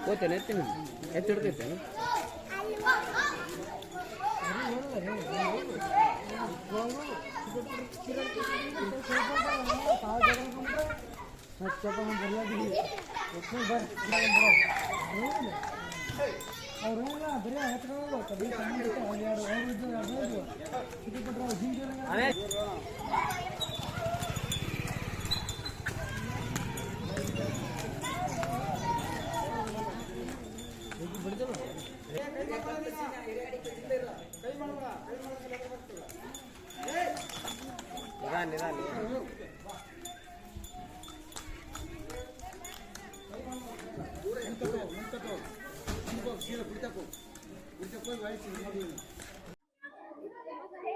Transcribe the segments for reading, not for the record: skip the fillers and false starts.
ಹೋಗ್ತೇನೆ ಎತ್ತಿಡ್ತೈತೇನೆ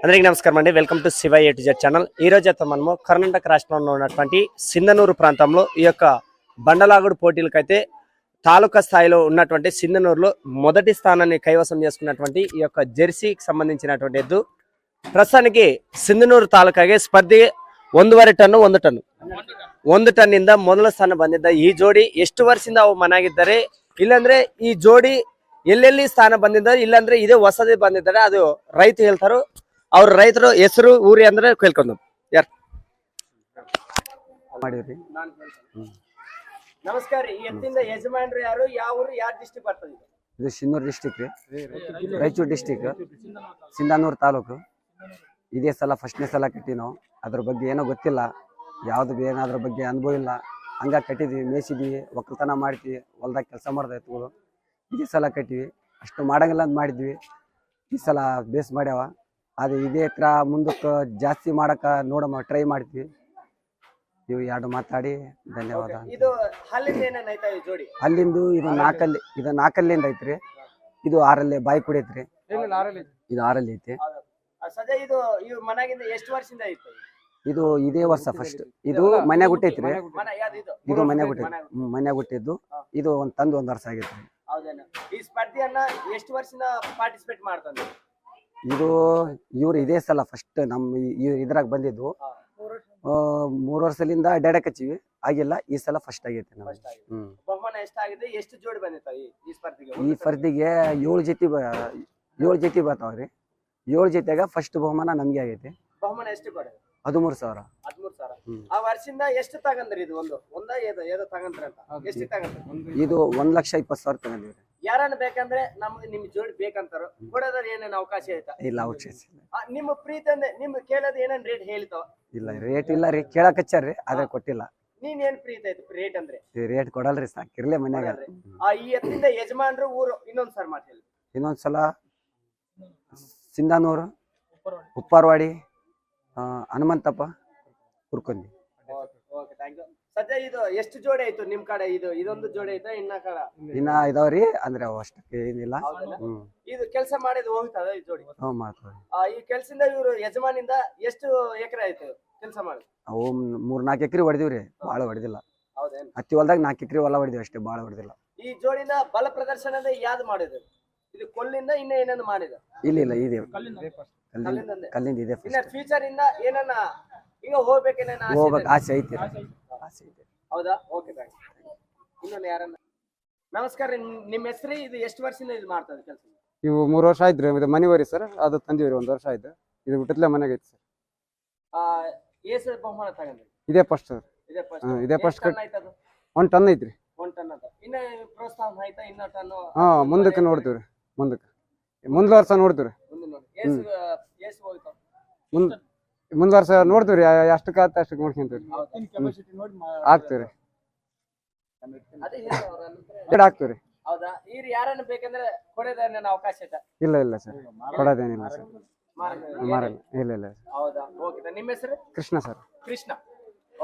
అందరికీ నమస్కారం అండి. Welcome to Shiva A to Z channel. ఈ రోజు అయితే మనము కర్ణాటక రాష్ట్రంలో ఉన్నటువంటి సింధనూరు ప్రాంతంలో ఈ యొక్క బండలాగుడు పోటీలకైతే తాలూకా స్థాయిలో ఉన్నటువంటి సింధనూరులో మొదటి స్థానాన్ని కైవసం చేసుకున్నటువంటి ಈ యొక్క ಜೆರ್ಸಿಗೆ ಸಂಬಂಧಿಸಿನటువంటి ಎದ್ದು ಪ್ರಸ್ತುತಕ್ಕೆ ಸಿಂಧನೂರು ತಾಲೂಕಾಗೆ ಸ್ಪರ್ಧೆ 1.5 ಟನ್ 1 ಟನ್ನಿಂದ ಮೊದಲ ಸ್ಥಾನ ಬಂದಿದ್ದ ಈ ಜೋಡಿ ಎಷ್ಟು ವರ್ಷದಿಂದ ಅವು ಮನಾಗಿದ್ದಾರೆ, ಇಲ್ಲಾಂದ್ರೆ ಈ ಜೋಡಿ ಎಲ್ಲೆಲ್ಲಿ ಸ್ಥಾನ ಬಂದಿದ್ದಾರೆ, ಇಲ್ಲಾಂದ್ರೆ ಇದೇ ಹೊಸದೇ ಬಂದಿದ್ದಾರೆ, ಅದು ರೈತ ಹೇಳ್ತಾರೋ. ಅವ್ರ ರೈತರು ಹೆಸರು ಊರಿ ಅಂದ್ರೆ ಕೇಳ್ಕೊಂಡು ಯಾರು ಮಾಡಿದ್ರಿ. ನಮಸ್ಕಾರ. ಈ ಎತ್ತಿಂದ ಯಜಮಾನ್ರು ಯಾರು, ಯಾವ ಊರು, ಯಾವ ಡಿಸ್ಟ್ರಿಕ್ಟ್ ಬರ್ತದೆ? ಇದು ಸಿನ್ನೂರು ಡಿಸ್ಟಿಕ್ ರೀ, ರಾಯಚೂರು ಡಿಸ್ಟಿಕ್, ಸಿಂಧನೂರು ತಾಲೂಕು. ಇದೇ ಸಲ ಫಸ್ಟ್ನೇ ಸಲ ಕಟ್ಟಿ ನಾವು. ಅದ್ರ ಬಗ್ಗೆ ಏನೋ ಗೊತ್ತಿಲ್ಲ, ಯಾವ್ದು ಏನಾದ್ರ ಬಗ್ಗೆ ಅನುಭವ ಇಲ್ಲ. ಹಂಗ ಕಟ್ಟಿದ್ವಿ, ಮೇಯಿಸಿದ್ವಿ, ಒಕ್ಕಲ್ತನ ಮಾಡ್ತೀವಿ, ಹೊಲ್ದಾಗ ಕೆಲಸ ಮಾಡ್ದ ಎತ್ತುಗಳು. ಇದೇ ಸಲ ಕಟ್ಟಿವಿ, ಅಷ್ಟು ಮಾಡಂಗಿಲ್ಲ ಅಂತ ಮಾಡಿದ್ವಿ. ಈ ಸಲ ಬೇಸ್ ಮಾಡ್ಯಾವ. ಅದು ಇದೇ ತರ ಮುಂದಕ್ಕೆ ಜಾಸ್ತಿ ಮಾಡಕ ನೋಡಮ್ಮ ಟ್ರೈ ಮಾಡ್ತೀವಿ. ಇವು ಎರಡು ಮಾತಾಡಿ ಧನ್ಯವಾದ. ಇದು ಹಲ್ಲಿಂದ ಏನೇನ್ ಐತಾ ಈ ಜೋಡಿ? ಅಲ್ಲಿಂದು ಇದು ನಾಲ್ಕಲ್ಲಿಂದ ಐತ್ರಿ, ಇದು 6 ಬಾಯಿ ಕುಡಿಯತ್ರಿ, ಇದು 6 ಐತಿ. ಸದ್ಯ ಇದು ಮನೆಗಿಂದ ಎಷ್ಟು ವರ್ಷದಿಂದ ಐತಿ? ಇದು ಇದೇ ವರ್ಷ ಫಸ್ಟ್. ಇದು ಮನ್ಯಾಗ ಹುಟ್ಟೈತ್ರಿ, ಇದು ಮನ್ಯಾಗ ಹುಟ್ಟಿದ್ದು. ಇದು ತಂದು 1 ವರ್ಷ ಆಗೈತ್ರಿ. ಹೌದೇನ? ಈ ಸ್ಪರ್ಧೆಯನ್ನ ಎಷ್ಟು ವರ್ಷದಿಂದ ಪಾರ್ಟಿಸಿಪೇಟ್ ಮಾಡ್ತಾನೆ? ಇದು ಇವ್ರು ಇದೇ ಸಲ ಫಸ್ಟ್ ನಮ್ಮ ಇದ್ರಾಗ ಬಂದಿದ್ದು. 3 ವರ್ಷದಿಂದ ಅಡ್ಡಾಡಕ್ ಹಚ್ಚಿವಿ, ಆಗಿಲ್ಲ. ಈ ಸಲ ಫಸ್ಟ್ ಆಗೈತಿ. ಬಹುಮಾನ ಎಷ್ಟಾಗಿದೆ? ಎಷ್ಟು ಜೋಡಿ ಬಂದಿರ್ತಾವ ಈ ಸ್ಪರ್ಧೆಗೆ? ಈ ಸ್ಪರ್ಧೆಗೆ 7 ಜೊತೆ ಬರ್ತಾವ್ರಿ. 7 ಜೊತೆಗ ಫಸ್ಟ್ ಬಹುಮಾನ ನಮ್ಗೆ ಆಗೈತಿ. ಬಹುಮಾನ ಎಷ್ಟು ಕೊಡ? 13,000. 13,000. ಆ ವರ್ಷದಿಂದ ಎಷ್ಟು ತಗಂದ್ರಿ? ಇದು ಏದೋ ತಗಂದ್ರಿ ಅಂತ ಎಷ್ಟು ತಗಂದ್ರಿ? ಇದು 1,20,000 ತಗೊಂಡಿವ್ರಿ. ಯಾರನ್ನ ಬೇಕಂದ್ರೆ ನಮ್ಗೆ ನಿಮ್ ಜೋಡಿ ಬೇಕಂತಾರ ಕೊಡೋದ್ರ ಏನೇನ್ ಅವಕಾಶ ಐತಾ? ಇಲ್ಲ, ಅವಕಾಶ ಇಲ್ಲ. ನಿಮ್ಮ ಪ್ರೀತಿ ಅಂದ್ರೆ ನಿಮ್ ಕೇಳೋದ್ ಏನೇನ್ ರೇಟ್ ಹೇಳ್ತಾವ? ಇಲ್ಲ, ರೇಟ್ ಇಲ್ಲ ರೀ, ಕೇಳಕ್ ಹಚ್ಚಾರ್ರಿ, ಆದ್ರೆ ಕೊಟ್ಟಿಲ್ಲ. ನೀನ್ ಏನ್ ಪ್ರೀತಿ ಐತಿ ರೇಟ್ ಅಂದ್ರೆ? ರೇಟ್ ಕೊಡಲ್ರಿ, ಸಾಕಿರ್ಲೆ ಮನ್ಯಾಗ. ಈ ಎತ್ತಿಂದ ಯಜಮಾನ್ರು ಊರು ಇನ್ನೊಂದ್ಸಲ ಮಾಡಿ ಹೇಳಿ. ಇನ್ನೊಂದ್ಸಲ ಸಿಂಧನೂರು, ಉಪ್ಪಾರವಾಡಿ, ಹನುಮಂತಪ್ಪ, ಹುರ್ಕೊಂಡಿ. ಸದ್ಯ ಇದು ಎಷ್ಟು ಜೋಡಿ ಆಯ್ತು ನಿಮ್ ಕಡೆ? ಇದೊಂದು ಜೋಡಿ ಐತಾ ಇನ್ನ ಇದಾವ್ರಿ, ಅಂದ್ರೆ ಅಷ್ಟಕ್ಕೆ ಏನಿಲ್ಲ. ಇದು ಕೆಲಸ ಮಾಡಿದ್ ಹೋಗ್ತದ ಈ ಜೋಡಿ? ಮಾಡ್ತಾರೆ. ಈ ಕೆಲ್ಸದಿಂದ ಇವ್ರು ಯಜಮಾನಿಂದ ಎಷ್ಟು ಎಕರೆ ಆಯ್ತು ಕೆಲಸ ಮಾಡಿ? ಅವು 3-4 ಎಕರೆ ಹೊಡೆದಿವ್ರಿ, ಬಾಳ ಹೊಡೆದಿಲ್ಲ. ಹೌದೇನು? ಹತ್ತಿ ಹೊಲ್ದಾಗ 4 ಎಕರೆ ಹೊಲ ಹೊಡೆದಿವಿ ಅಷ್ಟೇ, ಬಾಳ ಹೊಡೆದಿಲ್ಲ. ಈ ಜೋಡಿನ ಬಲ ಪ್ರದರ್ಶನ ಯಾವ್ದು ಮಾಡಿದ್ರು? ಇದು ಕೊಲ್ಲಿಂದ ಇನ್ನ ಏನೇನು ಮಾಡಿದ? ಇಲ್ಲ, ಇದೆ ಕಲ್ಲಿಂದ ಇದೆ. ಫ್ಯೂಚರ್ ಇಂದ ಏನನ್ನ ಈಗ ಹೋಗ್ಬೇಕು ಆಸೆ ಐತಿ. ಹೌದಾ? ಓಕೆ, ಇನ್ನೊಂದು ಯಾರನ್ನ? ನಮಸ್ಕಾರ. ನಿಮ್ಮ ಹೆಸರು? ಇದು ಎಷ್ಟು ವರ್ಷದಿಂದ ಇದು ಮಾಡ್ತದೆ ಕೆಲಸ? ಇವು 3 ವರ್ಷ ಆಯ್ತ್ರಿ. ಇದು ಮನಿವರಿ ಸರ್, ಅದು ತಂದಿವ್ರಿ 1 ವರ್ಷ ಆಯ್ತು. ಇದು ಬಿಟ್ಟಲೆ ಮನೆಗೆ ಐತಿ ಸರ್. ಏಸು ಬಹುಮಾನ ತಗೊಂಡ್ರಿ? ಇದೇ ಫಸ್ಟ್ ಸರ್. ಇದೇ ಫಸ್ಟ್ ಕಟ್ 1 ಟನ್ ಐತ್ರಿ. 1 ಟನ್ ಅಂತ ಇನ್ನ ಪ್ರೋತ್ಸಾಹ ಆಯ್ತಾ? ಇನ್ನ ಟನ್ ಮುಂದಕ್ಕೆ ನೋಡ್ತೀವ್ರಿ, ಮುಂದ್ ವರ್ಷ ನೋಡ್ತೀವ್ರಿ. ಮುಂದ್ ವರ್ಷ ನೋಡ್ತೀವ್ರಿ, ಎಷ್ಟಕ್ಕೆ ಆತ ಅಷ್ಟಕ್ಕೆ ನೋಡ್ಕೊಂತೀವ್ರಿ, ಆಗ್ತೀವ್ರಿ, ಆಗ್ತೀವ್ರಿ. ಹೌದಾ? ಈಗ ಯಾರನ್ನ ಬೇಕಂದ್ರೆ ಕೊಡೋದೇನ ಅವಕಾಶ ಐತಾ? ಇಲ್ಲ ಸರ್, ಕೊಡೋದೇನಿಲ್ಲ ಸರ್, ಮಾರಲ್ಲ. ಇಲ್ಲ. ಹೌದಾ? ಓಕೆ. ನಿಮ್ಮ ಹೆಸರು? ಕೃಷ್ಣ ಸರ್. ಕೃಷ್ಣ.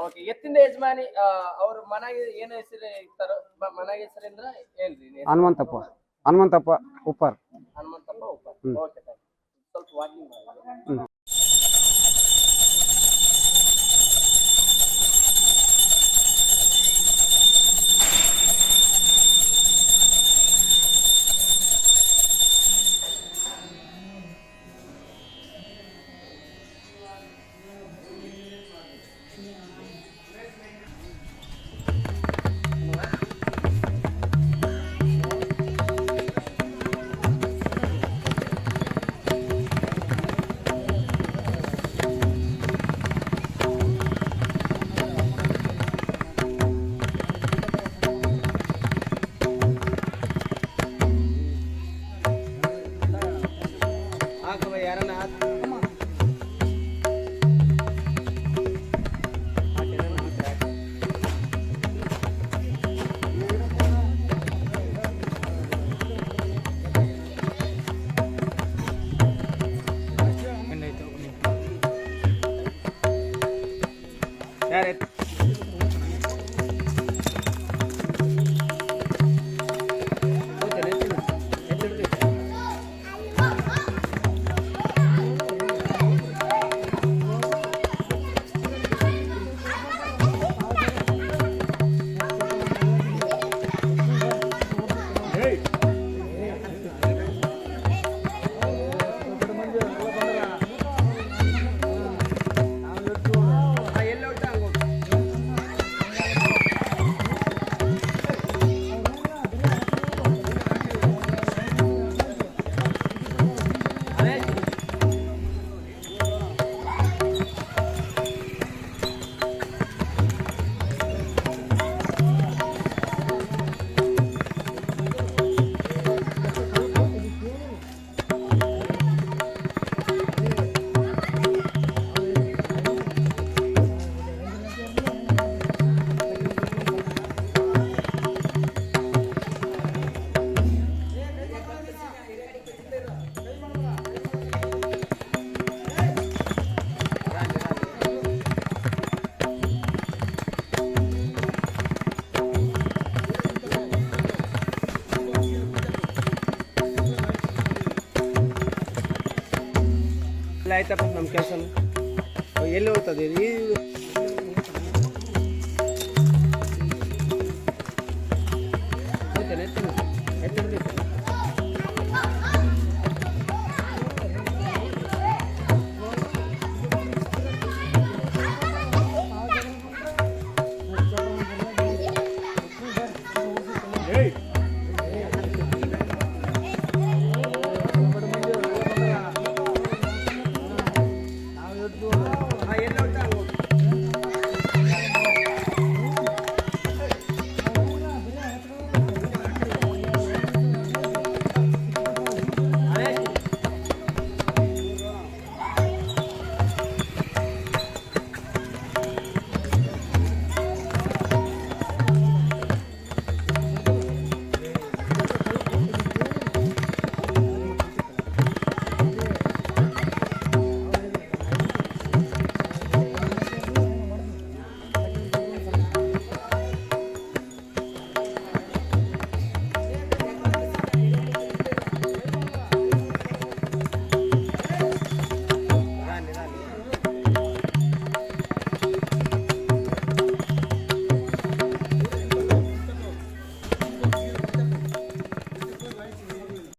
ಓಕೆ. ಎತ್ತಿಂದ ಯಜಮಾನಿ ಅವ್ರ ಮನೆಗೆ ಏನ್ ಹೆಸರು ಇರ್ತಾರೋ ಮನೆಗೆ ಹೆಸರಿಂದ ಹೇಳ್ರಿ. ಹನುಮಂತಪ್ಪ ಉಪ್ಪಾರ್. ಹನುಮಂತಪ್ಪ ಉಪ್ಪಾರ್. ಓಕೆ. ಸ್ವಲ್ಪ ವಾಕಿಂಗ್ ಮಾಡಿ. ಯಾರು ಆಯ್ತಪ್ಪ ನಮ್ಮ ಕೆಲಸ ಎಲ್ಲಿ ಹೋಗ್ತದೆ ಈ